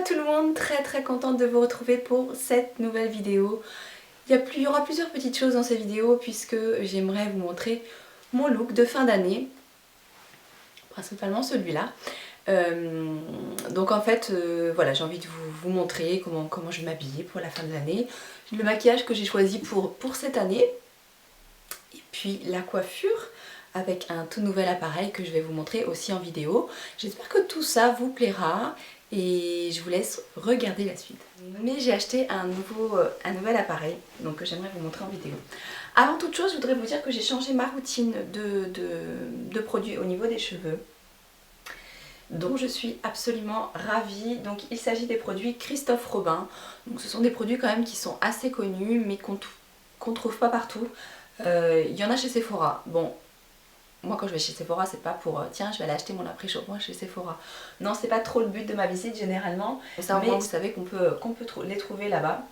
tout le monde, très contente de vous retrouver pour cette nouvelle vidéo. Il y aura plusieurs petites choses dans cette vidéo puisque j'aimerais vous montrer mon look de fin d'année, principalement celui-là. Donc en fait, voilà, j'ai envie de vous montrer comment je vais m'habiller pour la fin de l'année, le maquillage que j'ai choisi pour cette année, et puis la coiffure avec un tout nouvel appareil que je vais vous montrer aussi en vidéo. J'espère que tout ça vous plaira et je vous laisse regarder la suite. Mais j'ai acheté un nouvel appareil, donc que j'aimerais vous montrer en vidéo. Avant toute chose, je voudrais vous dire que j'ai changé ma routine de produits au niveau des cheveux, dont je suis absolument ravie. Donc il s'agit des produits Christophe Robin. Donc ce sont des produits quand même qui sont assez connus mais qu'on trouve pas partout. Il y en a chez Sephora. Bon, moi quand je vais chez Sephora, c'est pas pour tiens je vais aller acheter mon après-shampoing chez Sephora. Non, c'est pas trop le but de ma visite généralement. Ça, mais vous savez qu'on peut les trouver là-bas.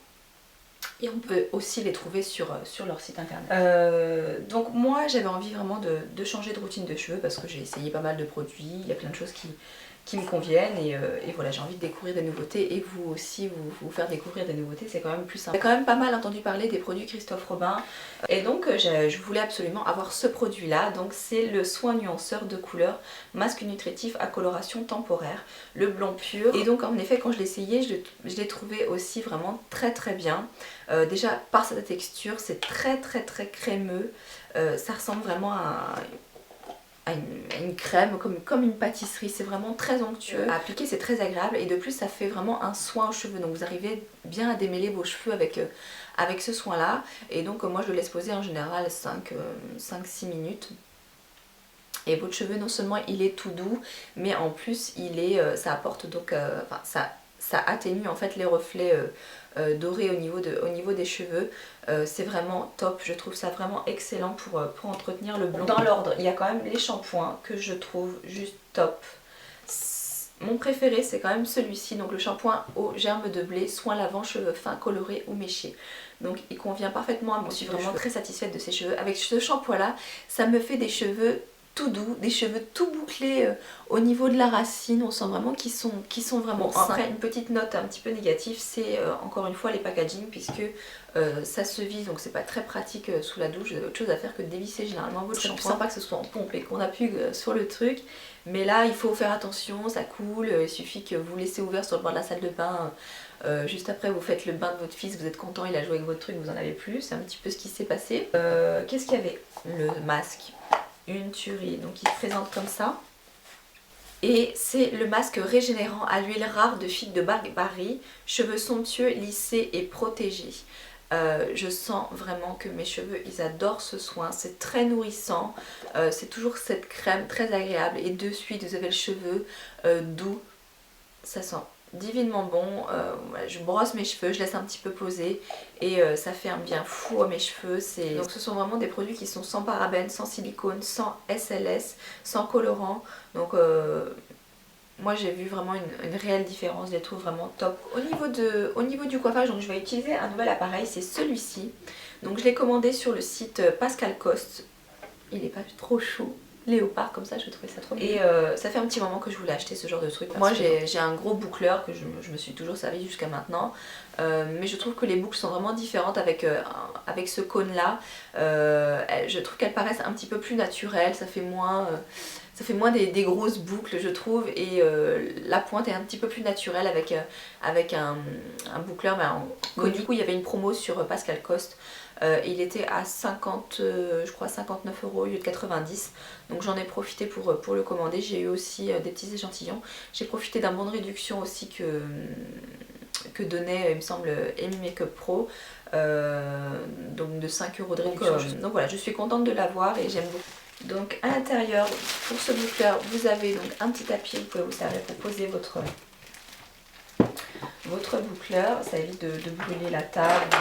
Et on peut aussi les trouver sur leur site internet. Donc moi j'avais envie vraiment de changer de routine de cheveux parce que j'ai essayé pas mal de produits, il y a plein de choses qui me conviennent et voilà, j'ai envie de découvrir des nouveautés et vous aussi vous faire découvrir des nouveautés, c'est quand même plus sympa. J'ai quand même pas mal entendu parler des produits Christophe Robin et donc je voulais absolument avoir ce produit là. Donc c'est le soin nuanceur de couleur masque nutritif à coloration temporaire, le blanc pur. Et donc en effet quand je l'ai essayé, je l'ai trouvé aussi vraiment très bien. Déjà par sa texture, c'est très crémeux, ça ressemble vraiment à une crème, comme une pâtisserie, c'est vraiment très onctueux. À appliquer c'est très agréable et de plus ça fait vraiment un soin aux cheveux, donc vous arrivez bien à démêler vos cheveux avec ce soin là. Et donc moi je le laisse poser en général 5-6 minutes. Et votre cheveu non seulement il est tout doux, mais en plus ça apporte donc, ça atténue en fait les reflets dorés au niveau des cheveux. C'est vraiment top, je trouve ça vraiment excellent pour entretenir le blond. Dans l'ordre, il y a quand même les shampoings que je trouve juste top. Mon préféré c'est quand même celui-ci, donc le shampoing aux germes de blé, soin lavant, cheveux fins, colorés ou méchés. Donc il convient parfaitement à moi, je suis vraiment très satisfaite de ces cheveux. Avec ce shampoing là, ça me fait des cheveux tout doux, des cheveux tout bouclés au niveau de la racine. On sent vraiment qu'ils sont vraiment sains. Après une petite note un petit peu négative, c'est encore une fois les packaging, puisque ça se visse, donc c'est pas très pratique sous la douche. Vous avez autre chose à faire que de dévisser généralement votre shampoing. C'est sympa que ce soit en pompe et qu'on appuie sur le truc, mais là il faut faire attention, ça coule. Il suffit que vous laissez ouvert sur le bord de la salle de bain. Juste après vous faites le bain de votre fils, vous êtes content, il a joué avec votre truc, vous en avez plus. C'est un petit peu ce qui s'est passé. Qu'est-ce qu'il y avait? Le masque, une tuerie, donc il se présente comme ça. Et c'est le masque régénérant à l'huile rare de figue de Barry, cheveux somptueux, lissés et protégés. Je sens vraiment que mes cheveux ils adorent ce soin, c'est très nourrissant, c'est toujours cette crème très agréable et de suite vous avez le cheveu doux, ça sent divinement bon. Je brosse mes cheveux, je laisse un petit peu poser et ça fait un bien fou à mes cheveux. Donc ce sont vraiment des produits qui sont sans parabènes, sans silicone, sans SLS, sans colorant. Donc moi j'ai vu vraiment une réelle différence, je les trouve vraiment top. Au niveau du coiffage, donc je vais utiliser un nouvel appareil, c'est celui-ci. Donc je l'ai commandé sur le site Pascal Coste. Il est pas trop chaud, léopard comme ça, je trouvais ça trop bien. Et ça fait un petit moment que je voulais acheter ce genre de truc. Moi j'ai un gros boucleur que je me suis toujours servi jusqu'à maintenant. Mais je trouve que les boucles sont vraiment différentes avec ce cône là. Je trouve qu'elles paraissent un petit peu plus naturelles, ça fait moins des grosses boucles je trouve, et la pointe est un petit peu plus naturelle avec un boucleur. Donc, du coup il y avait une promo sur Pascal Coste. Il était à 59 € au lieu de 90, donc j'en ai profité pour le commander. J'ai eu aussi des petits échantillons, j'ai profité d'un bon de réduction aussi que donnait il me semble Amy Makeup Pro, donc de 5 € de réduction. Donc voilà, je suis contente de l'avoir et j'aime beaucoup. Donc à l'intérieur, pour ce boucleur, vous avez donc un petit tapis, vous pouvez vous servir pour poser votre boucleur, ça évite de brûler la table.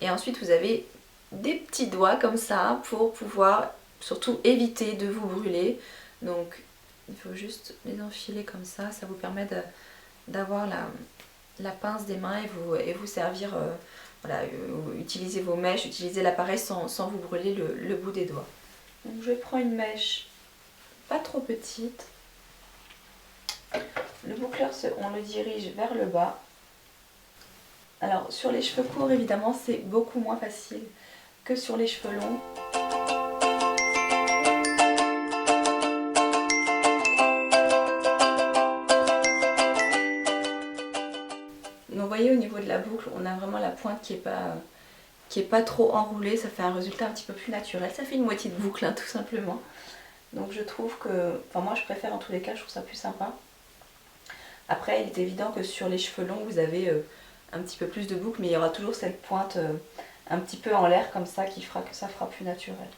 Et ensuite vous avez des petits doigts comme ça pour pouvoir surtout éviter de vous brûler. Donc il faut juste les enfiler comme ça, ça vous permet d'avoir la pince des mains et vous servir, voilà, utiliser vos mèches, utiliser l'appareil sans vous brûler le bout des doigts. Donc je prends une mèche pas trop petite Le boucleur, on le dirige vers le bas. Alors sur les cheveux courts évidemment c'est beaucoup moins facile que sur les cheveux longs. Donc vous voyez au niveau de la boucle on a vraiment la pointe qui est pas trop enroulée, ça fait un résultat un petit peu plus naturel, ça fait une moitié de boucle hein, tout simplement. Donc je trouve que, enfin moi je préfère en tous les cas, je trouve ça plus sympa. Après il est évident que sur les cheveux longs vous avez un petit peu plus de boucle, mais il y aura toujours cette pointe un petit peu en l'air comme ça qui fera que ça fera plus naturel.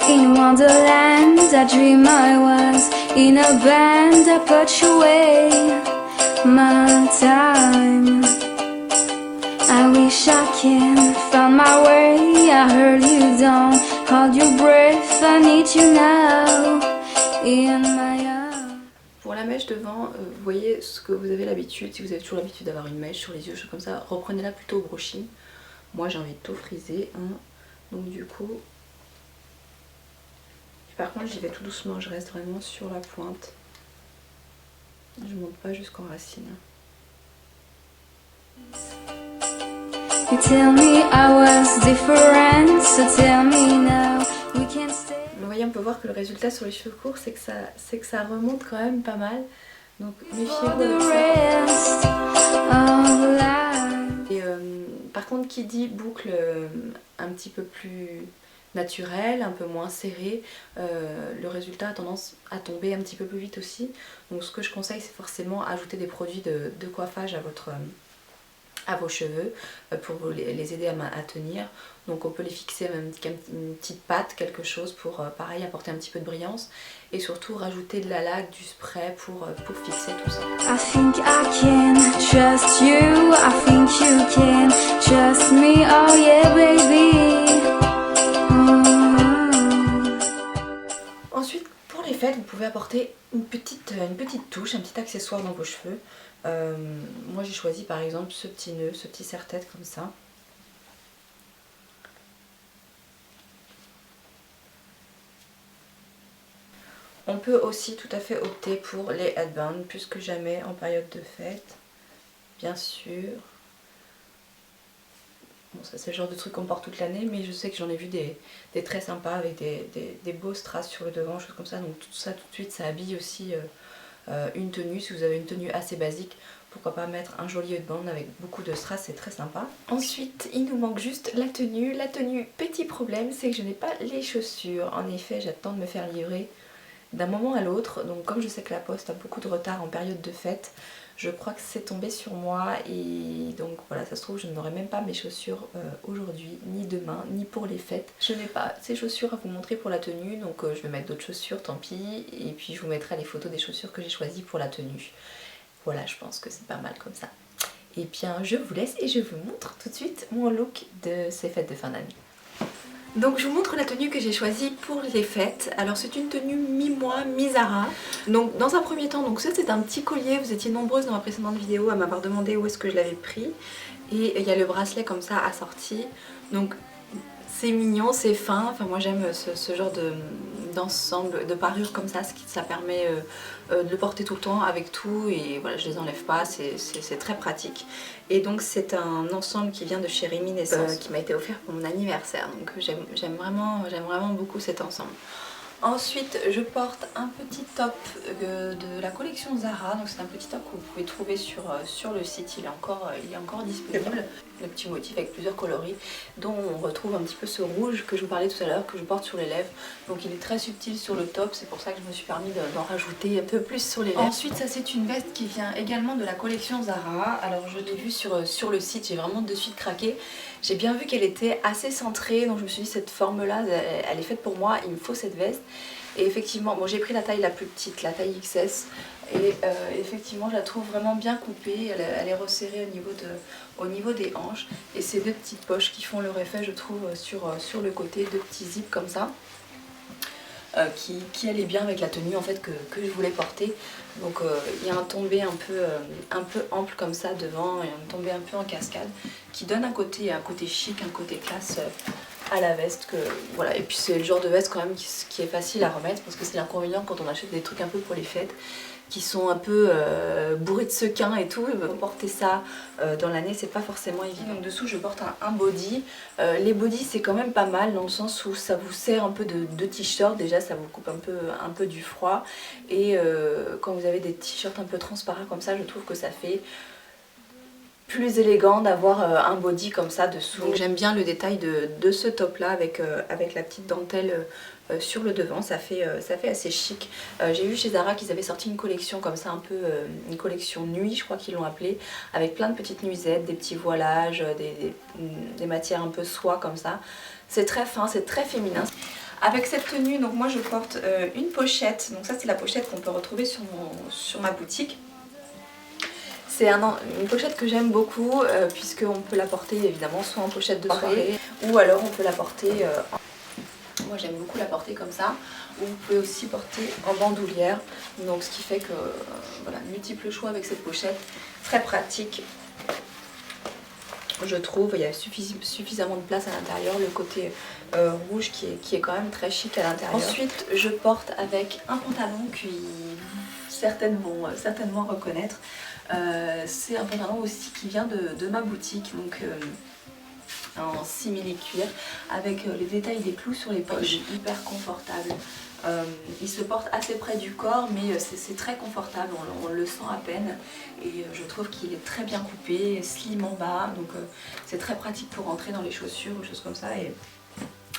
In Wonderland, I dream I was in a band, I put away my time. I wish I can find my way, I heard you don't hold your breath, I need you now in my arms. Pour la mèche devant, vous voyez ce que vous avez l'habitude, si vous avez toujours l'habitude d'avoir une mèche sur les yeux, choses comme ça, reprenez-la plutôt au brushing. Moi j'ai envie de tout friser, hein. Donc du coup... Par contre j'y vais tout doucement, je reste vraiment sur la pointe. Je monte pas jusqu'en racine. You tell me I was different, so tell me now we can stay. Vous voyez, on peut voir que le résultat sur les cheveux courts, c'est que ça remonte quand même pas mal. Donc méfiez-vous avec ça. Et par contre, qui dit boucle un petit peu plus naturel, un peu moins serré, le résultat a tendance à tomber un petit peu plus vite aussi. Donc ce que je conseille, c'est forcément ajouter des produits de coiffage à vos cheveux pour les aider à tenir. Donc on peut les fixer avec une petite pâte, quelque chose pour pareil apporter un petit peu de brillance, et surtout rajouter de la laque, du spray pour fixer tout ça. I think I can trust you, I think you can trust me, oh yeah baby. Ensuite, pour les fêtes, vous pouvez apporter une petite touche, un petit accessoire dans vos cheveux. Moi j'ai choisi par exemple ce petit nœud, ce petit serre-tête comme ça. On peut aussi tout à fait opter pour les headbands, plus que jamais en période de fête, bien sûr. Bon, ça c'est le genre de truc qu'on porte toute l'année, mais je sais que j'en ai vu des très sympas avec des beaux strass sur le devant, choses comme ça. Donc tout ça tout de suite ça habille aussi une tenue. Si vous avez une tenue assez basique, pourquoi pas mettre un joli headband avec beaucoup de strass, c'est très sympa. Ensuite il nous manque juste la tenue. La tenue, petit problème, c'est que je n'ai pas les chaussures. En effet j'attends de me faire livrer d'un moment à l'autre, donc comme je sais que la poste a beaucoup de retard en période de fête, je crois que c'est tombé sur moi, et donc voilà, ça se trouve je n'aurai même pas mes chaussures aujourd'hui, ni demain, ni pour les fêtes. Je n'ai pas ces chaussures à vous montrer pour la tenue, donc je vais mettre d'autres chaussures, tant pis, et puis je vous mettrai les photos des chaussures que j'ai choisies pour la tenue. Voilà, je pense que c'est pas mal comme ça. Et bien je vous laisse et je vous montre tout de suite mon look de ces fêtes de fin d'année. Donc je vous montre la tenue que j'ai choisie pour les fêtes. Alors c'est une tenue mi-moi, mi-Zara. Donc dans un premier temps, donc c'est un petit collier. Vous étiez nombreuses dans ma précédente vidéo à m'avoir demandé où est-ce que je l'avais pris. Et il y a le bracelet comme ça assorti. Donc c'est mignon, c'est fin. Enfin moi j'aime ce genre d'ensemble, de parure comme ça permet de le porter tout le temps avec tout, et voilà, je les enlève pas, c'est très pratique. Et donc c'est un ensemble qui vient de chez Réminiscence, qui m'a été offert pour mon anniversaire, donc j'aime vraiment beaucoup cet ensemble. Ensuite je porte un petit top de la collection Zara, donc c'est un petit top que vous pouvez trouver sur le site, il est encore disponible. Le petit motif avec plusieurs coloris, dont on retrouve un petit peu ce rouge que je vous parlais tout à l'heure, que je porte sur les lèvres. Donc il est très subtil sur le top, c'est pour ça que je me suis permis d'en rajouter un peu plus sur les lèvres. Ensuite ça c'est une veste qui vient également de la collection Zara. Alors je l'ai vue sur le site, j'ai vraiment de suite craqué. J'ai bien vu qu'elle était assez centrée, donc je me suis dit cette forme là elle est faite pour moi, il me faut cette veste. Et effectivement, bon, j'ai pris la taille la plus petite, la taille XS, et effectivement je la trouve vraiment bien coupée, elle est resserrée au niveau des hanches, et ces deux petites poches qui font leur effet je trouve sur le côté, deux petits zips comme ça. qui allait bien avec la tenue en fait que je voulais porter. Donc il y a un tombé un peu ample comme ça devant et un tombé un peu en cascade qui donne un côté chic, un côté classe à la veste. Voilà. Et puis c'est le genre de veste quand même qui est facile à remettre, parce que c'est l'inconvénient quand on achète des trucs un peu pour les fêtes qui sont un peu bourrés de sequins et tout. Porter ça dans l'année, c'est pas forcément évident. Donc dessous je porte un body. Les bodys c'est quand même pas mal dans le sens où ça vous sert un peu de t-shirt. Déjà ça vous coupe un peu du froid, et quand vous avez des t-shirts un peu transparents comme ça, je trouve que ça fait plus élégant d'avoir un body comme ça dessous. Donc j'aime bien le détail de ce top là avec la petite dentelle sur le devant, ça fait assez chic. J'ai vu chez Zara qu'ils avaient sorti une collection comme ça, un peu une collection nuit je crois qu'ils l'ont appelée, avec plein de petites nuisettes, des petits voilages, des matières un peu soie comme ça. C'est très fin, c'est très féminin. Avec cette tenue, donc moi je porte une pochette, donc ça c'est la pochette qu'on peut retrouver sur ma boutique. C'est une pochette que j'aime beaucoup puisqu'on peut la porter évidemment soit en pochette de soirée ou alors on peut la porter, moi j'aime beaucoup la porter comme ça, ou vous pouvez aussi porter en bandoulière, donc ce qui fait que voilà, multiples choix avec cette pochette, très pratique je trouve. Il y a suffisamment de place à l'intérieur, le côté rouge qui est quand même très chic à l'intérieur. Ensuite je porte avec un pantalon qui certainement reconnaître. C'est un pantalon aussi qui vient de ma boutique, donc en simili-cuir avec les détails des clous sur les poches, hyper confortable. Il se porte assez près du corps, mais c'est très confortable, on le sent à peine, et je trouve qu'il est très bien coupé, slim en bas, donc c'est très pratique pour rentrer dans les chaussures ou choses comme ça. Et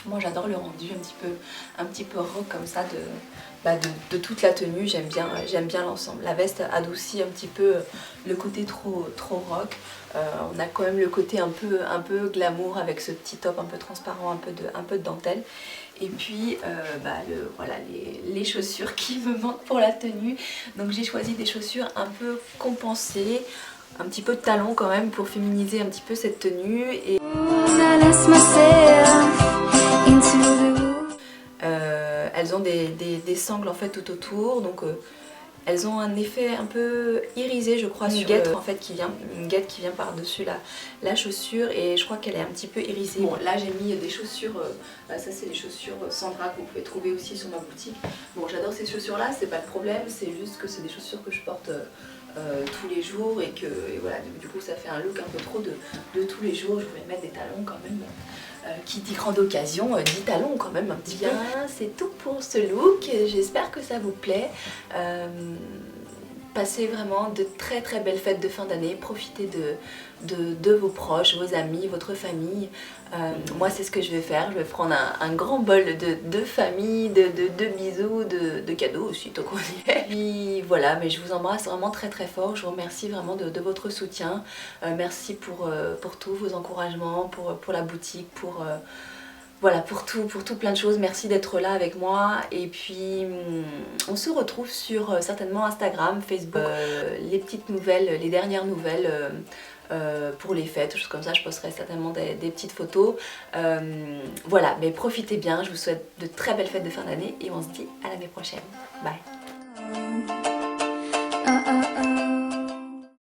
moi j'adore le rendu un petit peu rock comme ça de toute la tenue. J'aime bien l'ensemble. La veste adoucit un petit peu le côté trop rock. On a quand même le côté un peu glamour avec ce petit top un peu transparent, un peu de dentelle. Et puis voilà, les chaussures qui me manquent pour la tenue. Donc j'ai choisi des chaussures un peu compensées, un petit peu de talons quand même pour féminiser un petit peu cette tenue. Et elles ont des sangles en fait tout autour, donc elles ont un effet un peu irisé je crois, sur guêtre en fait une guêtre qui vient par-dessus la chaussure, et je crois qu'elle est un petit peu irisée. Bon là j'ai mis des chaussures, ça c'est les chaussures Sandra que vous pouvez trouver aussi sur ma boutique. Bon j'adore ces chaussures là, c'est pas le problème, c'est juste que c'est des chaussures que je porte tous les jours, et voilà, du coup ça fait un look un peu trop de tous les jours. Je voulais mettre des talons quand même, qui dit grande occasion, dit talons quand même un petit peu. C'est tout pour ce look, j'espère que ça vous plaît. Passez vraiment de très belles fêtes de fin d'année, profitez de vos proches, vos amis, votre famille. Moi c'est ce que je vais faire, je vais prendre un grand bol de famille, de bisous, de cadeaux aussi tant qu'on y est. Puis voilà, mais je vous embrasse vraiment très fort, je vous remercie vraiment de votre soutien. Merci pour tous vos encouragements, pour la boutique, voilà, pour tout plein de choses. Merci d'être là avec moi, et puis on se retrouve sur certainement Instagram, Facebook, les petites nouvelles, les dernières nouvelles pour les fêtes, choses comme ça. Je posterai certainement des petites photos. Voilà, mais profitez bien, je vous souhaite de très belles fêtes de fin d'année et on se dit à l'année prochaine. Bye.